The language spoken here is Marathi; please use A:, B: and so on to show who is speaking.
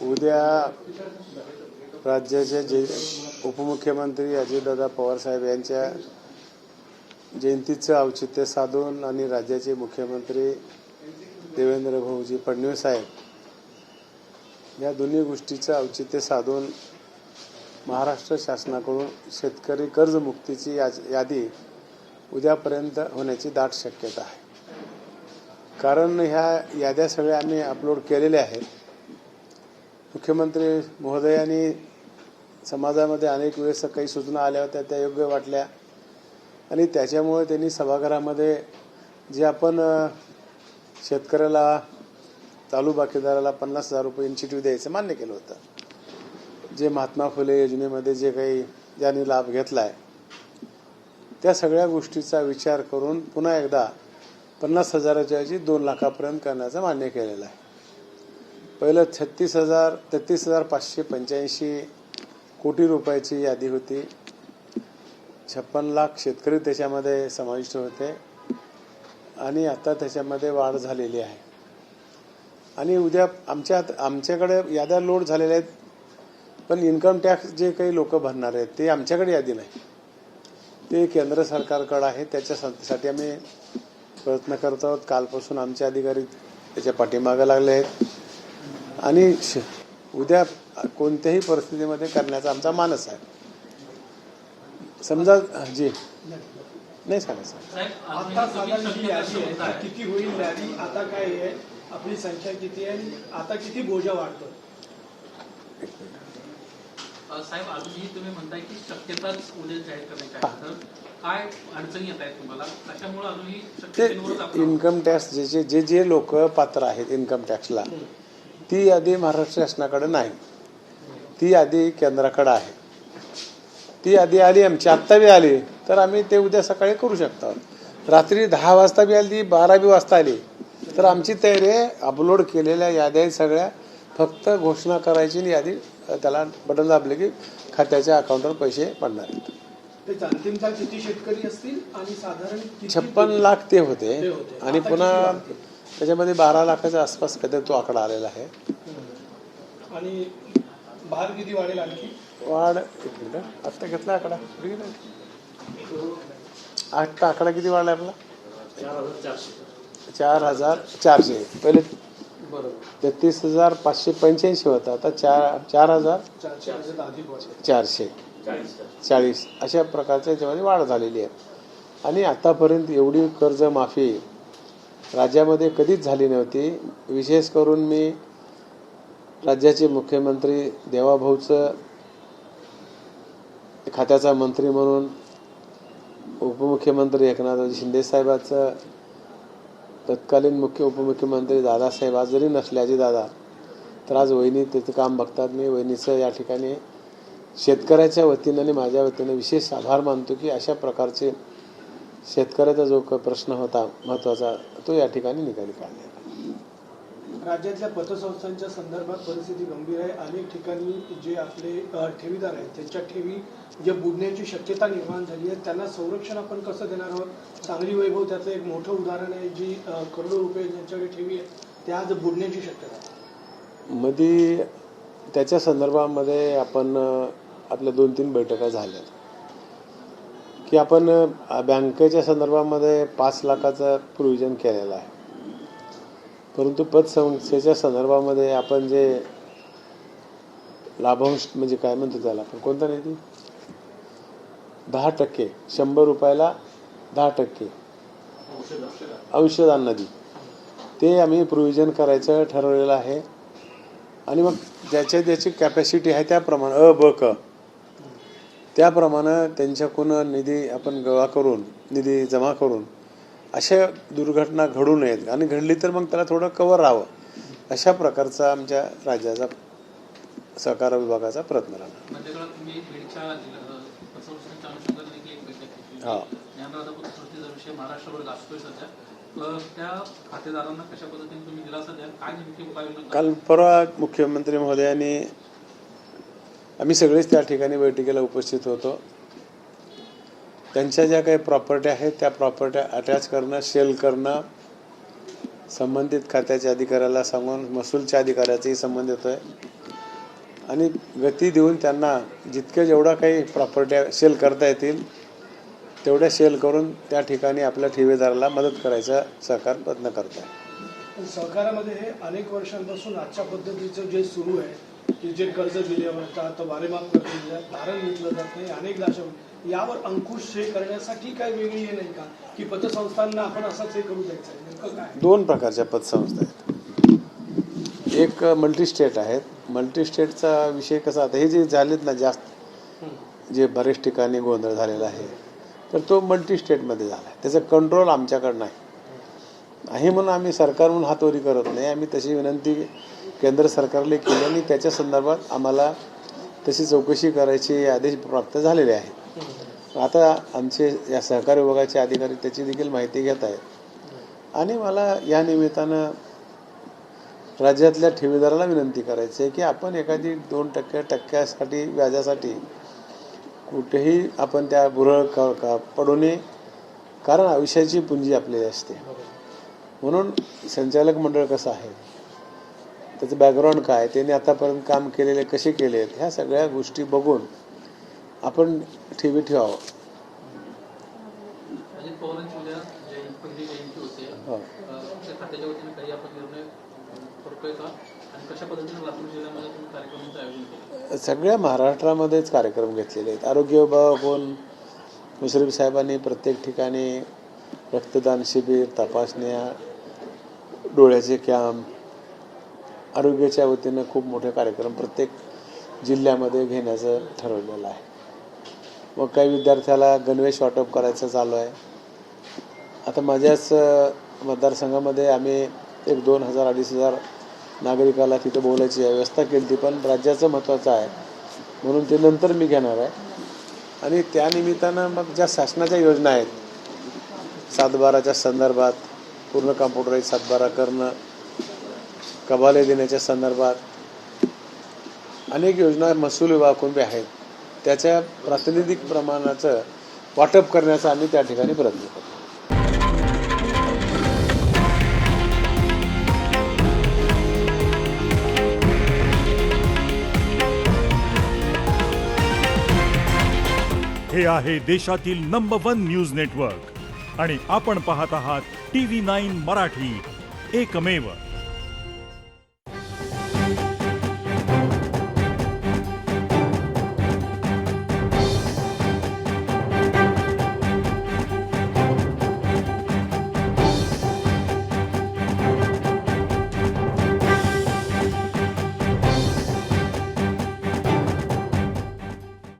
A: उद्या राज्याचे उपमुख्यमंत्री अजितदादा पवार साहेब यांच्या जयंतीचं औचित्य साधून आणि राज्याचे मुख्यमंत्री देवेंद्र भाऊजी फडणवीस साहेब या दोन्ही गोष्टीचं औचित्य साधून महाराष्ट्र शासनाकडून शेतकरी कर्जमुक्तीची यादी उद्यापर्यंत होण्याची दाट शक्यता आहे। कारण ह्या याद्या सगळ्या आम्ही अपलोड केलेल्या आहेत। मुख्यमंत्री महोदयांनी समाजामध्ये अनेक वेळेस काही सूचना आल्या होत्या, त्या योग्य वाटल्या आणि त्याच्यामुळे त्यांनी सभागृहामध्ये जे आपण शेतकऱ्याला चालू बाकीदाराला 50,000 रुपये इन्सेंटिव्ह द्यायचं मान्य केलं होतं। जे महात्मा फुले योजनेमध्ये जे काही ज्यांनी लाभ घेतलाय त्या सगळ्या गोष्टीचा विचार करून पुन्हा एकदा 50,000च्या ऐवजी 2 लाखापर्यंत करण्याचं मान्य केलेलं आहे। पहिलं 33,585 कोटी रुपयाची यादी होती। 56 लाख शेतकरी त्याच्यामध्ये समाविष्ट होते आणि आता त्याच्यामध्ये वाढ झालेली आहे। आणि उद्या आमच्याकडे याद्या लोड झालेल्या आहेत, पण इन्कम टॅक्स जे काही लोक भरणार आहेत ते आमच्याकडे यादी नाही, ते केंद्र सरकारकडे आहे। त्याच्यासाठी आम्ही प्रयत्न करत आहोत। कालपासून आमचे अधिकारी त्याच्या पाठीमागे लागले आहेत आणि उद्या कोणत्याही परिस्थितीमध्ये करण्याचा आमचा मानस आहे। समजा जी नाही सांगायचं
B: आता साधारण जी यादी आहे किती होईल यादी, आता काय आहे, आपली संख्या किती आहे, आता किती बोजा वाढतो?
C: साहेब अजूनही तुम्ही म्हणताय की शक्यताच उद्या जाहीर करण्याची आहे, तर काय अडचणी येत आहेत तुम्हाला? त्याच्यामुळे अजूनही शक्यतेवरच
A: इन्कम टॅक्स जे लोक पात्र आहेत इन्कम टॅक्सला, ती यादी महाराष्ट्र शासनाकडे नाही, ती यादी केंद्राकडे आहे। ती यादी आली आमची, आत्ता बी आली तर आम्ही ते उद्या सकाळी करू शकतो। रात्री 10 वाजता बी आली, 12 बी वाजता आली तर आमची तयारी आहे। अपलोड केलेल्या याद्या सगळ्या फक्त घोषणा करायची आणि यादी त्याला बटन दाबले की खात्याच्या अकाउंटवर पैसे पडणार आहेत।
B: ते अंतिमता किती शेतकरी असतील आणि साधारण
A: 56 लाख ते होते आणि पुन्हा त्याच्यामध्ये 12 लाखाच्या आसपास कधी तो आकडा आलेला आहे।
B: आणि भार किती वाढेल आणखी? वाढ
A: एक मिनिट, आत्ता घेतला आकडा, आत्ता आकडा किती वाढला आपला? 4,400। पहिले 33,585 होता, आता 4,440 अशा प्रकारच्या याच्यामध्ये वाढ झालेली आहे। आणि आतापर्यंत एवढी कर्जमाफी राज्यामध्ये कधीच झाली नव्हती। विशेष करून मी राज्याचे मुख्यमंत्री देवाभाऊचं खात्याचा मंत्री म्हणून, उपमुख्यमंत्री एकनाथ शिंदे साहेबांचं, तत्कालीन उपमुख्यमंत्री दादासाहेब आज जरी नसले अजितदादा, तर आज वहिनी त्याचं काम बघतात। मी वहिनीचं या ठिकाणी शेतकऱ्याच्या वतीनं आणि माझ्या वतीनं विशेष आभार मानतो की अशा प्रकारचे शेतकऱ्याचा जो प्रश्न होता महत्त्वाचा तो या ठिकाणी निकाली काढला।
B: राज्यातल्या पतसंस्थांच्या संदर्भात परिस्थिती गंभीर आहे। अनेक ठिकाणी जे आपले ठेवीदार आहेत त्यांच्या ठेवी जे बुडण्याची शक्यता निर्माण झाली आहे, त्यांना संरक्षण आपण कसं देणार आहोत? सांगली वैभव त्याचं एक मोठं उदाहरण आहे, जी करोडो रुपये ज्यांच्याकडे ठेवी आहेत त्या आज बुडण्याची शक्यता आहे।
A: मध्ये त्याच्या संदर्भामध्ये आपण आपल्या 2-3 बैठका झाल्या की आपण बँकेच्या संदर्भामध्ये 5 लाखाचं प्रोव्हिजन केलेलं आहे, परंतु पतसंस्थेच्या संदर्भामध्ये आपण जे लाभांश म्हणजे काय म्हणतो त्याला आपण कोणता निधी 10%, 100 रुपयाला 10% औषध निधी, ते आम्ही प्रोव्हिजन करायचं ठरवलेलं आहे। आणि मग ज्याची कॅपॅसिटी आहे त्याप्रमाणे ब क त्याप्रमाणे त्यांच्याकडून निधी आपण गोळा करून निधी जमा करून अशा दुर्घटना घडू नयेत आणि घडली तर मग त्याला थोडं कव्हर राहावं, अशा प्रकारचा आमच्या राज्याचा सहकार विभागाचा प्रयत्न राहणार। काल परवा मुख्यमंत्री महोदयांनी आम्ही सगळेच त्या ठिकाणी बैठकीला उपस्थित होतो। त्यांच्या ज्या काही प्रॉपर्टी आहेत त्या प्रॉपर्टी अटॅच करणं, सेल करणं, संबंधित खात्याच्या अधिकाऱ्याला सांगून महसूलच्या अधिकाऱ्याचाही संबंध येतोय आणि गती देऊन त्यांना जेवढा काही प्रॉपर्ट्या सेल करता येतील तेवढ्या सेल करून त्या ठिकाणी आपल्या ठेवीदाराला मदत करायचा सरकार प्रयत्न करत आहे.
B: पण सहकारामध्ये हे अनेक वर्षांपासून आजच्या पद्धतीचं जे सुरू आहे की जे कर्ज दिल्यावर आता वारेमाप करते तारण घेतलं जात नाही, अनेकदा अशा यावर अंकुश हे करण्यासाठी काय वेगळी हे नाही का की पतसंस्थांना आपण असंच हे करू द्यायचं आहे? नेमकं काय?
A: 2 प्रकारच्या पतसंस्था आहेत. एक मल्टी स्टेट आहेत. मल्टी स्टेटचा विषय कसा आता हे जे झालेत ना जास्त जे बरेच ठिकाणी गोंधळ झालेला आहे तर तो मल्टी स्टेटमध्ये झाला आहे. त्याचा कंट्रोल आमच्याकडं नाही आहे म्हणून आम्ही सरकार म्हणून हातोरी करत नाही. आम्ही तशी विनंती केंद्र सरकारला केली आणि त्याच्या संदर्भात आम्हाला तशी चौकशी करायचे आदेश प्राप्त झालेले आहेत. आता आमचे या सहकारी विभागाचे अधिकारी त्याची देखील माहिती घेत आहेत आणि मला या निमित्तानं राज्यातल्या ठेवीदाराला विनंती करायची आहे की आपण एखादी 2% टक्क्यासाठी व्याजासाठी कुठेही आपण त्या बुरळ पडू नये, कारण आयुष्याची पुंजी आपली असते. म्हणून संचालक मंडळ कसं आहे, त्याचं बॅकग्राऊंड काय, त्यांनी आतापर्यंत काम केलेले कसे केले आहेत, ह्या सगळ्या गोष्टी बघून आपण ठेवी ठेवावं.
C: अजित पवारांची उद्या पहिली जयंती होते, त्या खात्याच्या वतीने काही आपण निर्णय करतोय का आणि कशा पद्धतीने लातूर जिल्ह्यामध्ये तुम्ही कार्यक्रमाचं आयोजन केलं?
A: सगळ्या महाराष्ट्रामध्येच कार्यक्रम घेतलेले आहेत. आरोग्य विभागाकडून मुश्रीफ साहेबांनी प्रत्येक ठिकाणी रक्तदान शिबिर, तपासण्या, डोळ्याचे कॅम्प, आरोग्याच्या वतीनं खूप मोठे कार्यक्रम प्रत्येक जिल्ह्यामध्ये घेण्याचं ठरवलेलं आहे. मग काही विद्यार्थ्याला गणवेश वाटप करायचं चालू आहे. आता माझ्याच मतदारसंघामध्ये आम्ही 2,000-2,500 नागरिकाला तिथं बोलायची व्यवस्था केली ती, पण राज्याचं महत्त्वाचं आहे म्हणून ते नंतर मी घेणार आहे. आणि त्यानिमित्तानं मग ज्या शासनाच्या योजना आहेत 7/12च्या संदर्भात पूर्ण कॉम्प्युटराईज 7/12 करणं, कबाले देण्याच्या संदर्भात अनेक योजना महसूल विभागाकडून आहेत, त्याच्या प्रातिनिधिक प्रमाणाचं वाटप करण्याचा आम्ही त्या ठिकाणी प्रयत्न करतो.
D: हे आहे देशातील नंबर 1 न्यूज नेटवर्क आणि आपण पाहत आहात TV9 मराठी, एकमेव.